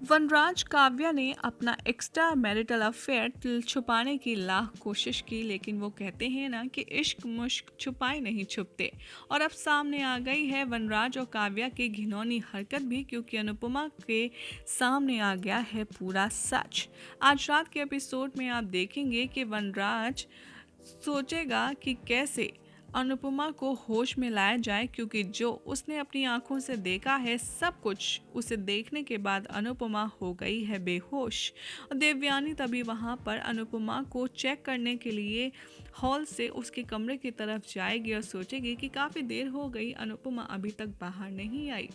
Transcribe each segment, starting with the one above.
वनराज काव्या ने अपना extra marital affair छुपाने की लाख कोशिश की, लेकिन वो कहते हैं ना कि इश्क मुश्क छुपाए नहीं छुपते। और अब सामने आ गई है वनराज और काव्या की घिनौनी हरकत भी, क्योंकि अनुपमा के सामने आ गया है पूरा सच। आज रात के एपिसोड में आप देखेंगे कि वनराज सोचेगा कि कैसे अनुपमा को होश में लाया जाए, क्योंकि जो उसने अपनी आंखों से देखा है सब कुछ उसे देखने के बाद अनुपमा हो गई है बेहोश। और देवयानी तभी वहां पर अनुपमा को चेक करने के लिए हॉल से उसके कमरे की तरफ जाएगी और सोचेगी कि काफ़ी देर हो गई, अनुपमा अभी तक बाहर नहीं आई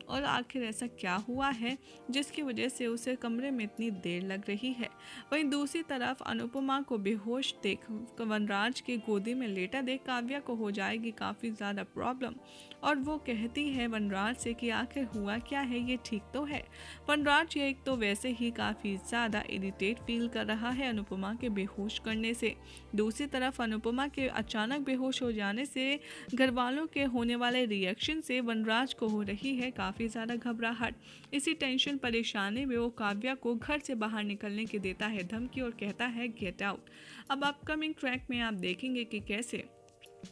और आखिर ऐसा क्या हुआ है जिसकी वजह से उसे कमरे में इतनी देर लग रही है। वहीं दूसरी तरफ अनुपमा को बेहोश देख वनराज के गोदी में लेटा देख काव्या को हो जाएगी काफ़ी ज़्यादा प्रॉब्लम, और वो कहती है वनराज से कि आखिर हुआ क्या है, ये ठीक तो है। वनराज ये एक तो वैसे ही काफ़ी ज़्यादा इरिटेट फील कर रहा है अनुपमा के बेहोश करने से। दूसरी तरफ अनुपमा के अचानक बेहोश हो जाने से, घर वालों के होने वाले रिएक्शन से वनराज को हो रही है काफ़ी ज़्यादा घबराहट। इसी टेंशन परेशानी में वो काव्या को घर से बाहर निकलने की देता है धमकी और कहता है गेट आउट। अब अपकमिंग ट्रैक में आप देखेंगे कि कैसे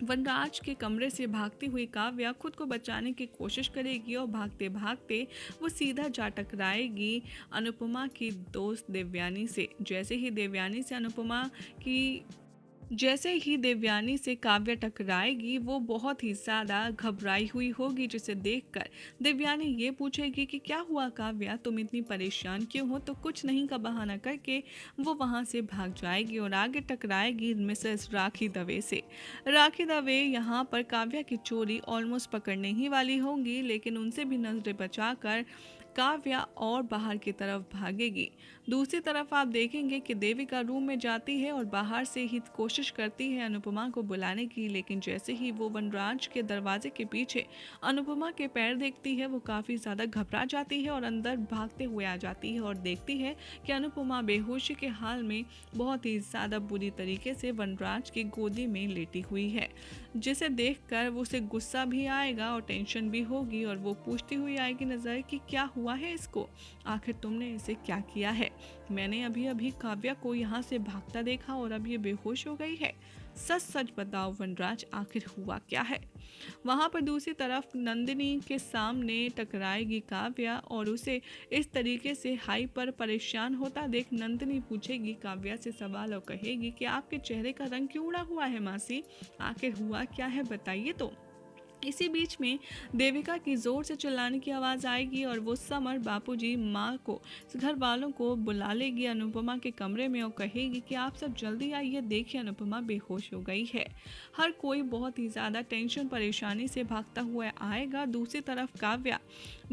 वनराज के कमरे से भागती हुई काव्या खुद को बचाने की कोशिश करेगी और भागते भागते वो सीधा जा टकराएगी अनुपमा की दोस्त देवयानी से। जैसे ही देवयानी से काव्या टकराएगी, वो बहुत ही ज़्यादा घबराई हुई होगी, जिसे देखकर देवयानी ये पूछेगी कि क्या हुआ काव्या, तुम इतनी परेशान क्यों हो। तो कुछ नहीं का बहाना करके वो वहाँ से भाग जाएगी और आगे टकराएगी मिसेस राखी दवे से। राखी दवे यहाँ पर काव्या की चोरी ऑलमोस्ट पकड़ने ही वाली होंगी, लेकिन उनसे भी नजरें बचाकर काव्या और बाहर की तरफ भागेगी। दूसरी तरफ आप देखेंगे कि देविका रूम में जाती है और बाहर से ही कोशिश करती है अनुपमा को बुलाने की, लेकिन जैसे ही वो वनराज के दरवाजे के पीछे अनुपमा के पैर देखती है, वो काफ़ी ज़्यादा घबरा जाती है और अंदर भागते हुए आ जाती है और देखती है कि अनुपमा बेहोशी के हाल में बहुत ही ज़्यादा बुरी तरीके से वनराज की गोदी में लेटी हुई है, जिसे देखकर उसे गुस्सा भी आएगा और टेंशन भी होगी और वो पूछती हुई आएगी नजर कि क्या हुआ है इसको, आखिर तुमने इसे क्या किया है। मैंने अभी अभी काव्या को यहाँ से भागता देखा और अब ये बेहोश हो गई है। सच सच बताओ वनराज, आखिर हुआ क्या है। वहाँ पर दूसरी तरफ नंदिनी के सामने टकराएगी काव्या और उसे इस तरीके से हाई पर परेशान होता देख नंदिनी पूछेगी काव्या से सवाल और कहेगी कि आपके चेहरे का रंग क्यों उड़ा हुआ है मासी, आखिर हुआ क्या है बताइए तो। इसी बीच में देविका की जोर से चिल्लाने की आवाज़ आएगी और वो समर बापूजी माँ को घर वालों को बुला लेगी अनुपमा के कमरे में और कहेगी कि आप सब जल्दी आइए, देखिए अनुपमा बेहोश हो गई है। हर कोई बहुत ही ज़्यादा टेंशन परेशानी से भागता हुआ आएगा। दूसरी तरफ काव्या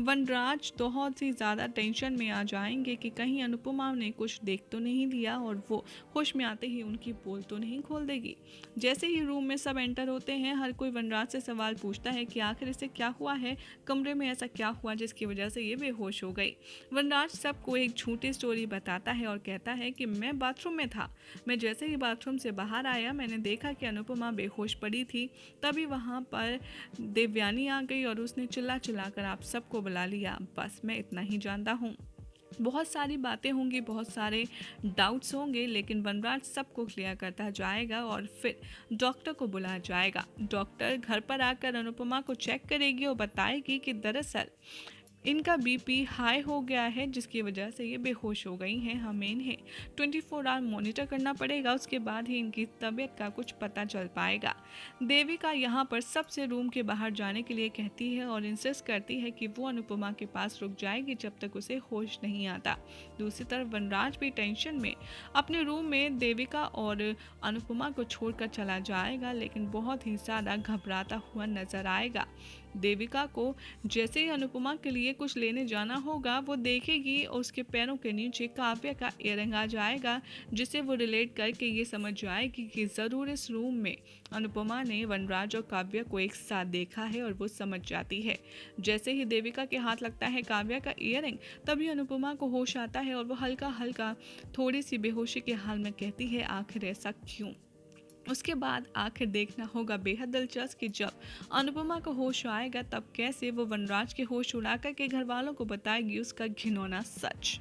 वनराज बहुत ही ज़्यादा टेंशन में आ जाएंगे कि कहीं अनुपमा ने कुछ देख तो नहीं लिया और वो होश में आते ही उनकी पोल तो नहीं खोल देगी। जैसे ही रूम में सब एंटर होते हैं, हर कोई वनराज से सवाल पूछता है कि आखिर इसे क्या हुआ है, कमरे में ऐसा क्या हुआ जिसकी वजह से ये बेहोश हो गई। वनराज सबको एक झूठी स्टोरी बताता है और कहता है कि मैं बाथरूम में था, मैं जैसे ही बाथरूम से बाहर आया मैंने देखा कि अनुपमा बेहोश पड़ी थी, तभी वहाँ पर देवयानी आ गई और उसने चिल्ला चिल्लाकर आप सबको बुला लिया। बस मैं इतना ही जानता हूँ। बहुत सारी बातें होंगी, बहुत सारे डाउट्स होंगे, लेकिन वनराज सबको क्लियर करता जाएगा और फिर डॉक्टर को बुलाया जाएगा। डॉक्टर घर पर आकर अनुपमा को चेक करेगी और बताएगी कि दरअसल इनका बीपी हाई हो गया है, जिसकी वजह से ये बेहोश हो गई हैं। हमें इन्हें 24 आवर मॉनिटर करना पड़ेगा, उसके बाद ही इनकी तबीयत का कुछ पता चल पाएगा। देविका यहाँ पर सबसे रूम के बाहर जाने के लिए कहती है और इंसिस्ट करती है कि वो अनुपमा के पास रुक जाएगी जब तक उसे होश नहीं आता। दूसरी तरफ वनराज भी टेंशन में अपने रूम में देविका और अनुपमा को छोड़कर चला जाएगा, लेकिन बहुत ही ज़्यादा घबराता हुआ नजर आएगा। देविका को जैसे ही अनुपमा के लिए कुछ लेने जाना होगा, वो देखेगी और उसके पैरों के नीचे काव्या का इयररिंग आ जाएगा, जिसे वो रिलेट करके ये समझ जाएगी कि ज़रूर इस रूम में अनुपमा ने वनराज और काव्या को एक साथ देखा है और वो समझ जाती है। जैसे ही देविका के हाथ लगता है काव्या का इयररिंग, तभी अनुपमा को होश आता है और वो हल्का हल्का थोड़ी सी बेहोशी के हाल में कहती है आखिर ऐसा क्यों। उसके बाद आखिर देखना होगा बेहद दिलचस्प कि जब अनुपमा को होश आएगा तब कैसे वो वनराज के होश उड़ाकर के घर वालों को बताएगी उसका घिनौना सच।